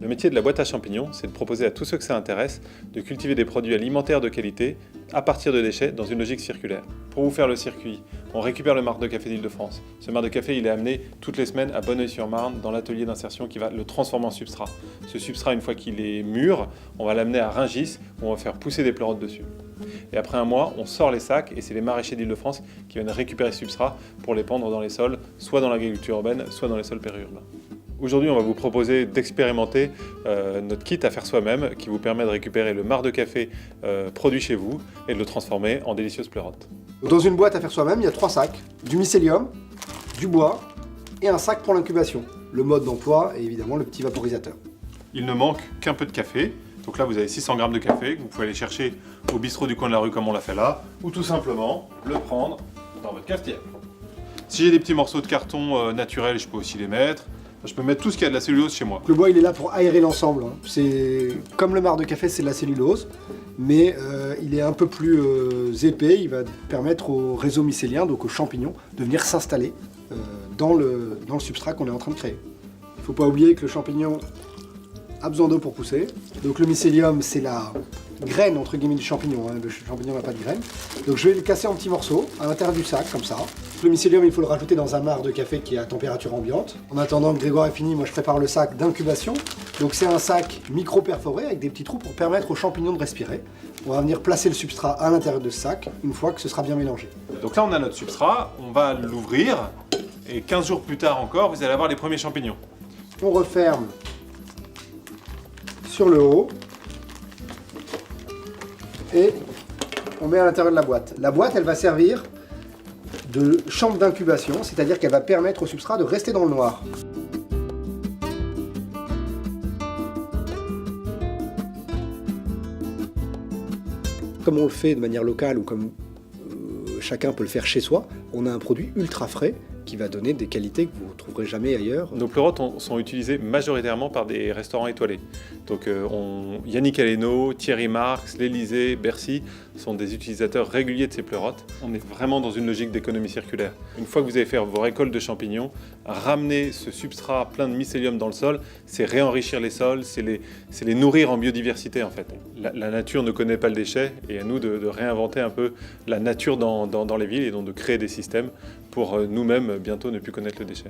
Le métier de la boîte à champignons, c'est de proposer à tous ceux que ça intéresse de cultiver des produits alimentaires de qualité à partir de déchets dans une logique circulaire. Pour vous faire le circuit, on récupère le marc de café d'Île-de-France. Ce marc de café, il est amené toutes les semaines à Bonneuil-sur-Marne dans l'atelier d'insertion qui va le transformer en substrat. Ce substrat, une fois qu'il est mûr, on va l'amener à Rungis où on va faire pousser des pleurotes dessus. Et après un mois, on sort les sacs et c'est les maraîchers d'Île-de-France qui viennent récupérer ce substrat pour les pendre dans les sols, soit dans l'agriculture urbaine, soit dans les sols périurbains. Aujourd'hui, on va vous proposer d'expérimenter notre kit à faire soi-même qui vous permet de récupérer le marc de café produit chez vous et de le transformer en délicieuses pleurotes. Dans une boîte à faire soi-même, il y a 3 sacs, du mycélium, du bois et un sac pour l'incubation. Le mode d'emploi et évidemment le petit vaporisateur. Il ne manque qu'un peu de café. Donc là, vous avez 600 g de café que vous pouvez aller chercher au bistrot du coin de la rue comme on l'a fait là, ou tout simplement le prendre dans votre cafetière. Si j'ai des petits morceaux de carton naturel, je peux aussi les mettre. Je peux mettre tout ce qui a de la cellulose chez moi. Le bois, il est là pour aérer l'ensemble. C'est comme le marc de café, c'est de la cellulose, mais il est un peu plus épais. Il va permettre au réseau mycélien, donc aux champignons, de venir s'installer dans le substrat qu'on est en train de créer. Il ne faut pas oublier que le champignon a besoin d'eau pour pousser. Donc le mycélium, c'est la graine entre guillemets du champignon. Le champignon n'a pas de graine. Donc je vais le casser en petits morceaux à l'intérieur du sac, comme ça. Le mycélium, il faut le rajouter dans un marc de café qui est à température ambiante. En attendant que Grégoire ait fini, moi je prépare le sac d'incubation. Donc c'est un sac micro-perforé avec des petits trous pour permettre aux champignons de respirer. On va venir placer le substrat à l'intérieur de ce sac une fois que ce sera bien mélangé. Donc là, on a notre substrat, on va l'ouvrir et 15 jours plus tard encore, vous allez avoir les premiers champignons. On referme sur le haut et on met à l'intérieur de la boîte. La boîte, elle va servir de chambre d'incubation, c'est-à-dire qu'elle va permettre au substrat de rester dans le noir. Comme on le fait de manière locale ou comme chacun peut le faire chez soi, on a un produit ultra frais qui va donner des qualités que vous ne trouverez jamais ailleurs. Nos pleurotes sont utilisées majoritairement par des restaurants étoilés. Donc Yannick Aleno, Thierry Marx, l'Élysée, Bercy sont des utilisateurs réguliers de ces pleurotes. On est vraiment dans une logique d'économie circulaire. Une fois que vous avez fait vos récoltes de champignons, ramener ce substrat plein de mycélium dans le sol, c'est réenrichir les sols, c'est les nourrir en biodiversité en fait. La nature ne connaît pas le déchet et à nous de réinventer un peu la nature dans les villes et donc de créer des systèmes pour nous-mêmes bientôt ne plus connaître le déchet.